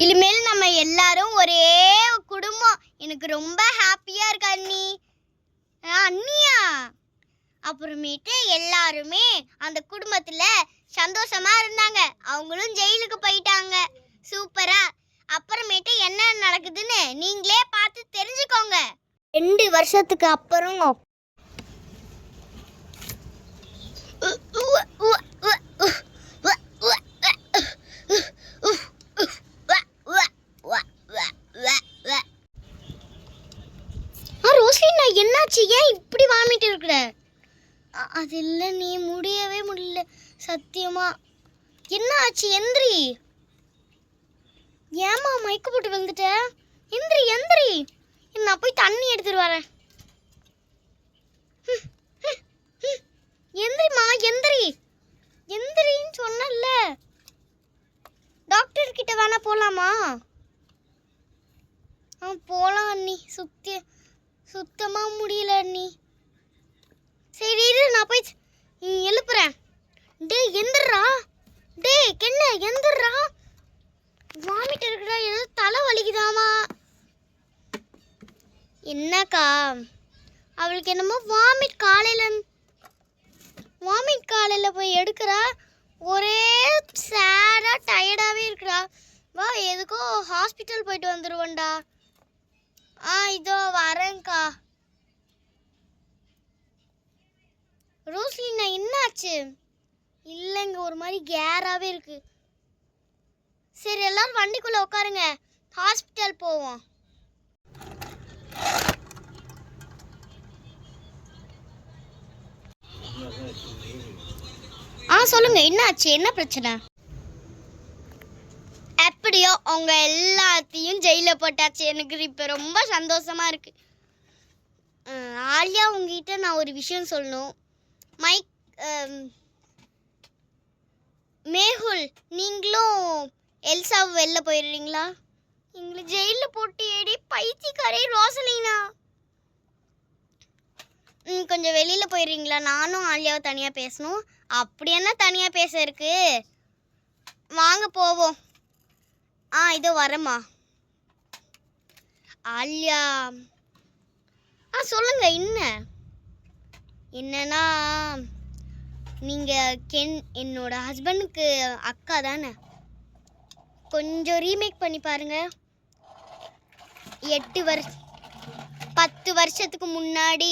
இனிமேல் நம்ம எல்லாரும் ஒரே குடும்பம். எனக்கு ரொம்ப ஹாப்பியா இருக்கு அண்ணி. அண்ணியா? அப்புறமேட்டு எல்லாருமே அந்த குடும்பத்துல சந்தோஷமா இருந்தாங்க. அவங்களும் ஜெயிலுக்கு போயிட்டாங்க. சூப்பரா. அப்புறமேட்டு என்ன நடக்குதுன்னு நீங்களே பார்த்து தெரிஞ்சுக்கோங்க. 2 வருஷத்துக்கு அப்புறம் ரோஸ்லின், என்னாச்சு? ஏன் இப்படி வாமிட்டு இருக்கிற? அது இல்லை, நீ முடியவே முடியல சத்தியமா. என்ன ஆச்சு? எந்திரி. ஏமா மயக்க போட்டு விழுந்துட்ட? எந்திரி எந்திரி. நான் போய் தண்ணி எடுத்துட்டு வரேன். எந்திரிமா, எந்திரி எந்திரின்னு சொன்னல. டாக்டர் கிட்ட வேணா போலாமா? போலாம் அண்ணி. சுத்தமா முடியல அண்ணி. சரி இரு, நான் போய் எழுப்புறேன். டே எந்திரா. டே என்ன எந்திரா. வாமிட் இருக்குடா. ஏதோ தலை வலிக்குதாமா. என்னக்கா? அவளுக்கு என்னமோ வாமிட் காலையில் போய் எடுக்கிறா. ஒரே சேடாக டயர்டாகவே இருக்கிறா. வா, எதுக்கோ ஹாஸ்பிட்டல் போயிட்டு வந்துடுவோண்டா. இதோ வரேங்க்கா. ரோஸ்லினா, என்னாச்சு? இல்லைங்க, ஒரு மாதிரி கேராகவே இருக்கு. சரி, எல்லாரும் வண்டிக்குள்ளே உட்காருங்க, ஹாஸ்பிட்டல் போவோம். சொல்லுங்க, என்னாச்சு? என்ன பிரச்சனை? எப்படியோ அவங்க எல்லாத்தையும் ஜெயிலில் போட்டாச்சு. எனக்கு இப்போ ரொம்ப சந்தோஷமா இருக்கு. ஆலியா, உங்ககிட்ட நான் ஒரு விஷயம் சொல்லணும். மேகுல், நீங்களும் எல்சாவும் வெளில போயிடுறீங்களா? எங்களை ஜெயிலில் போட்டு ஏடி பைத்தியக்காரே ரோசலினா. கொஞ்சம் வெளியில் போயிடுறீங்களா? நானும் ஆலியாவும் தனியாக பேசணும். அப்படி என்ன தனியாக பேச இருக்கு? வாங்க போவோம். இதோ வரேம்மா. ஆலியா, சொல்லுங்க. என்னன்னா, நீங்கள் என்னோட ஹஸ்பண்டுக்கு அக்கா தானே? கொஞ்சம் ரீமேக் பண்ணி பாருங்க. 10 வருஷத்துக்கு முன்னாடி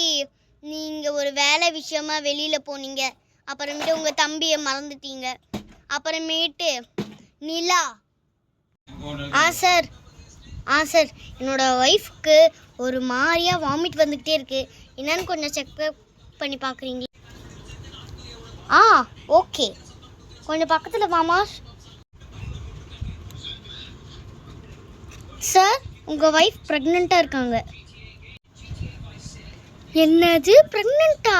நீங்கள் ஒரு வேலை விஷயமா வெளியில் போனீங்க. அப்புறமேட்டு உங்கள் தம்பியை மறந்துட்டீங்க. அப்புறமேட்டு நிலா. சார் என்னோட ஒய்ஃப்க்கு ஒரு மாதிரியாக வாமிட் வந்துக்கிட்டே இருக்குது. என்னன்னு கொஞ்சம் செக்அப் பண்ணி பார்க்குறீங்களா? ஓகே, கொஞ்சம் பக்கத்தில் வாமா. சார், உங்கள் ஒய்ஃப் ப்ரெக்னெண்ட்டாக இருக்காங்க. என்னது, ப்ரெக்னெண்ட்டா?